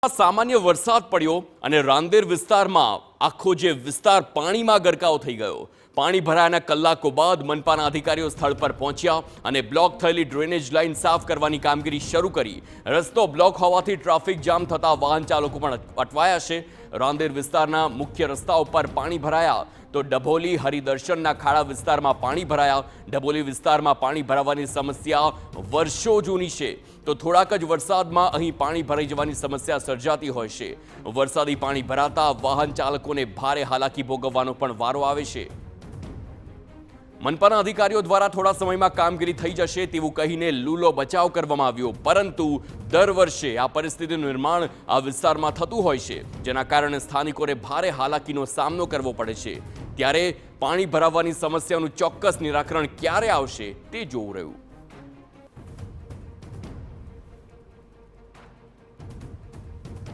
સામાન્ય વરસાદ પડ્યો અને રાંદેર વિસ્તારમાં આખો જે વિસ્તાર પાણીમાં ગરકાવ થઈ ગયો। પાણી ભરાયાના કલાકો બાદ મનપાના અધિકારીઓ સ્થળ પર પહોંચ્યા અને બ્લોક થયેલી ડ્રેનેજ લાઇન સાફ કરવાની કામગીરી શરૂ કરી। રસ્તો બ્લોક હોવાથી ટ્રાફિક જામ થતા વાહન ચાલકો પણ અટવાયા છે। રાંદેર વિસ્તારના મુખ્ય રસ્તાઓ પર પાણી ભરાયા તો ડભોલી હરિદર્શનના ખાડા વિસ્તારમાં પાણી ભરાયા। ડભોલી વિસ્તારમાં પાણી ભરાવાની સમસ્યા વર્ષો જૂની છે તો થોડાક જ વરસાદમાં અહીં પાણી ભરાઈ જવાની સમસ્યા સર્જાતી હોય છે। વરસાદી પાણી ભરાતા વાહન ચાલકોને ભારે હાલાકી ભોગવવાનો પણ વારો આવે છે। મનપાના અધિકારીઓ દ્વારા થોડા સમયમાં કામગીરી થઈ જશે તેવું કહીને લૂલો બચાવ કરવામાં આવ્યો, પરંતુ દર વર્ષે આ પરિસ્થિતિનું નિર્માણ આ વિસ્તારમાં થતું હોય છે, જેના કારણે સ્થાનિકોને ભારે હાલાકીનો સામનો કરવો પડે છે। ત્યારે પાણી ભરાવાની સમસ્યાનું ચોક્કસ નિરાકરણ ક્યારે આવશે તે જોવું રહ્યું।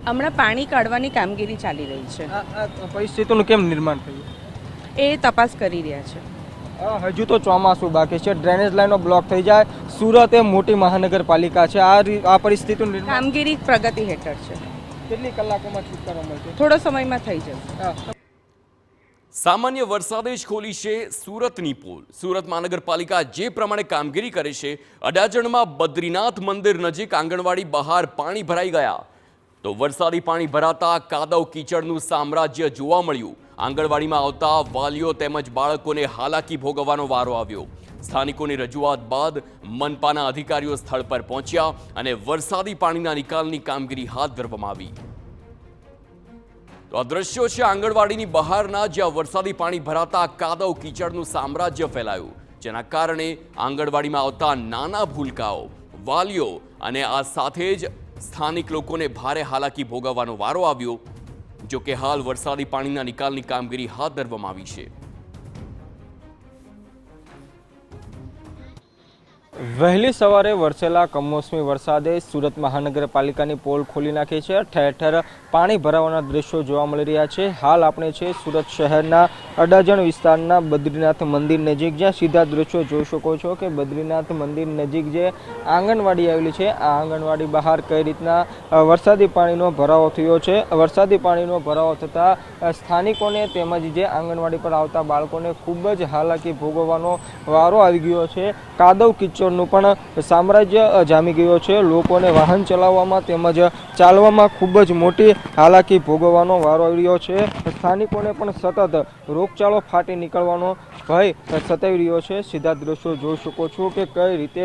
હમણાં પાણી કાઢવાની કામગીરી ચાલી રહી છે। પરિસ્થિતિનું કેમ નિર્માણ થયું એ તપાસ કરી રહ્યા છે। હજુ તો ચોમાસું બાકી છે, ડ્રેનેજ લાઈનો બ્લોક થઈ જાય। સુરત એ મોટી મહાનગરપાલિકા છે, આ પરિસ્થિતિનું કામગીરી પ્રગતિ હેઠળ છે। કેટલી કલાકોમાં છુટકારો મળશે? થોડો સમયમાં થઈ જશે। સામાન્ય વરસાદે જ ખોલી છે સુરતની પોલ। સુરત મહાનગરપાલિકા જે પ્રમાણે કામગીરી કરે છે, અડાજણમાં બદ્રીનાથ મંદિર નજીક આંગણવાડી બહાર પાણી ભરાઈ ગયા તો વરસાદી પાણી ભરાતા કાદવ કીચડનું સામ્રાજ્ય જોવા મળ્યું। આંગણવાડીમાં આવતા વાલીઓ તેમજ બાળકોને હાલાકી ભોગવવાનો વારો આવ્યો। સ્થાનિકોની રજૂઆત બાદ મનપાના અધિકારીઓ સ્થળ પર પહોંચ્યા અને વરસાદી પાણીના નિકાલની કામગીરી હાથ ધરવામાં આવી। તો આ દ્રશ્યો છે આંગણવાડીની બહારના, જ્યાં વરસાદી પાણી ભરાતા કાદવ કીચડનું સામ્રાજ્ય ફેલાયું, જેના કારણે આંગણવાડીમાં આવતા નાના ભૂલકાઓ, વાલીઓ અને આ સાથે જ સ્થાનિક લોકોને ભારે હાલાકી ભોગવવાનો વારો આવ્યો। જો કે હાલ વરસાદી પાણીના નિકાલની કામગીરી હાથ ધરવામાં આવી છે। વહેલી સવારે વરસેલા કમોસમી વરસાદે સુરત મહાનગરપાલિકાની પોલ ખોલી નાખી છે। ઠેર ઠેર પાણી ભરાવાના દ્રશ્યો જોવા મળી રહ્યા છે। હાલ આપણે છે સુરત શહેરના અડાજણ વિસ્તારના બદ્રીનાથ મંદિર નજીક, જ્યાં સીધા દ્રશ્યો જોઈ શકો છો કે બદ્રીનાથ મંદિર નજીક જે આંગણવાડી આવેલી છે, આ આંગણવાડી બહાર કઈ રીતના વરસાદી પાણીનો ભરાવો થયો છે। વરસાદી પાણીનો ભરાવો થતાં સ્થાનિકોને તેમજ જે આંગણવાડી પર આવતા બાળકોને ખૂબ જ હાલાકી ભોગવવાનો વારો આવી ગયો છે। કાદવ કિચડનું પણ સામ્રાજ્ય જામી ગયો છે। લોકોને વાહન ચલાવવામાં તેમજ ચાલવામાં ખૂબ જ મોટી હાલાકી ભોગવવાનો વારો આવી રહ્યો છે। સ્થાનિકોને પણ સતત રોગચાળો ફાટી નીકળવાનો ભય સતાવી રહ્યો છે। સીધા દ્રશ્યો જોઈ શકો છો કે કઈ રીતે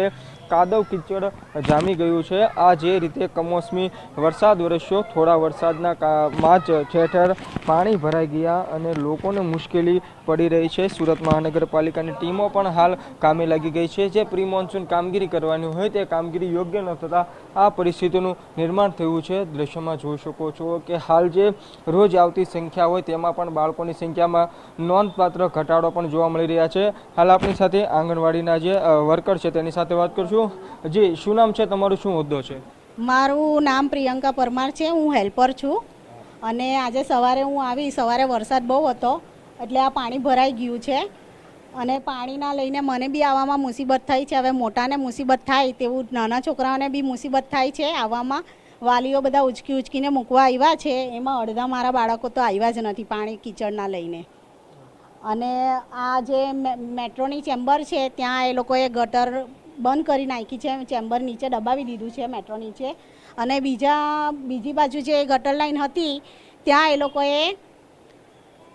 કાદવ કિચડ જામી ગયું છે। આ જે રીતે કમોસમી વરસાદ વરસ્યો, થોડા વરસાદના માં જ ઠેર ઠેર પાણી ભરાઈ ગયા અને લોકોને મુશ્કેલી પડી રહી છે। સુરત મહાનગરપાલિકાની ટીમો પણ હાલ કામે લાગી ગઈ છે। જે પ્રી મોન્સૂન કામગીરી કરવાની હોય તે કામગીરી યોગ્ય ન થતાં આ પરિસ્થિતિનું નિર્માણ થયું છે। દ્રશ્યમાં જોઈ શકો છો કે હાલ જે રોજ આવતી સંખ્યા હોય તેમાં પણ બાળકોની સંખ્યામાં નોંધપાત્ર ઘટાડો પણ જોવા મળી રહ્યા છે। હાલ આપણી સાથે આંગણવાડીના જે વર્કર છે તેની સાથે વાત કરશું। જી, શું નામ છે તમારું, શું હોદ્દો છે? મારું નામ પ્રિયંકા પરમાર છે, હું હેલ્પર છું। અને આજે સવારે હું આવી, સવારે વરસાદ બહુ હતો એટલે આ પાણી ભરાઈ ગયું છે અને પાણીના લઈને મને બી આવવામાં મુસીબત થઈ છે। હવે મોટાને મુસીબત થાય તેવું નાના છોકરાઓને બી મુસીબત થાય છે આવવામાં। વાલીઓ બધા ઉચકીને મૂકવા આવ્યા છે, એમાં અડધા મારા બાળકો તો આવ્યા જ નથી પાણી કીચડના લઈને। અને આ જે મેટ્રોની ચેમ્બર છે ત્યાં એ લોકોએ ગટર બંધ કરી નાખી છે, ચેમ્બર નીચે દબાવી દીધું છે મેટ્રો નીચે। અને બીજી બાજુ જે ગટર લાઈન હતી ત્યાં એ લોકોએ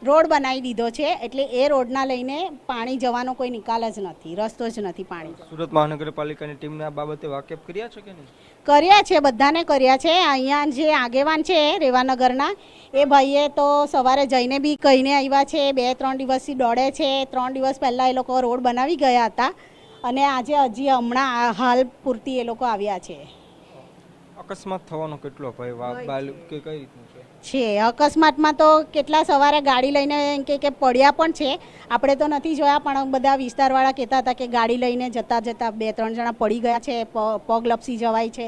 રોડ બનાવી દીધો છે, એટલે એ રોડના લઈને પાણી જવાનો કોઈ નિકાલ જ નથી, રસ્તો જ નથી પાણી। સુરત મહાનગરપાલિકાની ટીમને આ બાબતે વાકેફ કર્યા છે કે નહીં? કર્યા છે, બધાને કર્યા છે। અહીંયા જે આગેવાન છે રેવાનગરના, એ ભાઈએ તો સવારે જઈને બી કહીને આવ્યા છે, 2-3 દિવસથી દોડે છે। 3 દિવસ પહેલાં એ લોકો રોડ બનાવી ગયા હતા અને આજે હજી હમણાં હાલ પૂરતી એ લોકો આવ્યા છે। અકસ્માત થવાનો કેટલો ભય કે કઈ રીતનું છે? અકસ્માતમાં તો કેટલા સવારે ગાડી લઈને કે પડ્યા પણ છે, આપણે તો નથી જોયા, પણ બધા વિસ્તારવાળા કહેતા હતા કે ગાડી લઈને જતાં 2-3 જણા પડી ગયા છે, પગ લપસી જવાય છે,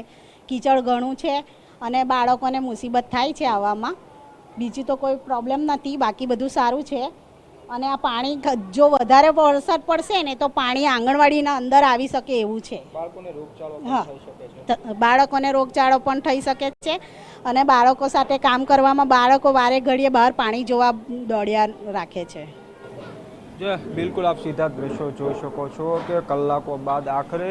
કીચડ ઘણું છે અને બાળકોને મુસીબત થાય છે આવવામાં। બીજી તો કોઈ પ્રોબ્લેમ નથી, બાકી બધું સારું છે। અને આ પાણી જો વધારે વરસાદ પડશે ને તો પાણી આંગણવાડીના અંદર આવી શકે એવું છે. બાળકોને રોગચાળો હા. થઈ શકે છે. બાળકોને રોગચાળો પણ થઈ શકે છે અને બાળકો સાથે કામ કરવામાં બાળકો વારે ઘડીએ બહાર પાણી જોવા દોડ્યા રાખે છે. જે બિલકુલ આપ સીધા દ્રશ્યો જોઈ શકો છો કે કલાકો બાદ આખરે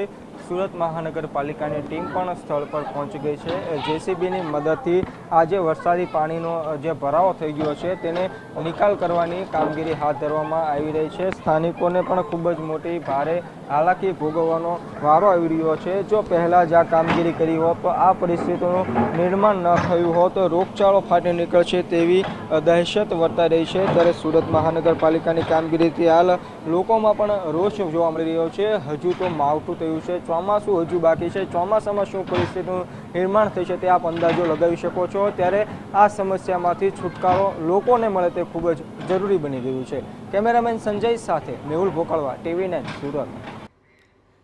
સુરત મહાનગરપાલિકાની ટીમ પણ સ્થળ પર પહોંચી ગઈ છે. જેસીબીની મદદથી આ જે વરસાદી પાણીનો જે ભરાવો થઈ ગયો છે તેને નિકાલ કરવાની કામગીરી હાથ ધરવામાં આવી રહી છે. સ્થાનિકોને પણ ખૂબ જ મોટી ભારે હાલાકી ભોગવવાનો વારો આવી રહ્યો છે. જો પહેલાં જ આ કામગીરી કરી હોત તો આ પરિસ્થિતિનું નિર્માણ ન થયું હોત તો રોગચાળો ફાટી નીકળશે તેવી દહેશત વર્તાઈ રહી છે. ત્યારે સુરત મહાનગરપાલિકાની કામગીરીથી હાલ લોકોમાં પણ રોષ જોવા મળી રહ્યો છે. હજુ તો માવઠું થયું છે, ચોમાસું હજુ બાકી છે. ચોમાસામાં શું પરિસ્થિતિનું નિર્માણ થશે તે આપ અંદાજો લગાવી શકો છો. ત્યારે આ સમસ્યામાંથી છુટકારો લોકોને મળે તે ખૂબ જ જરૂરી બની ગયું છે. કેમેરામેન સંજય સાથે મેહુલ ભોકાળવા, TV9 સુરત.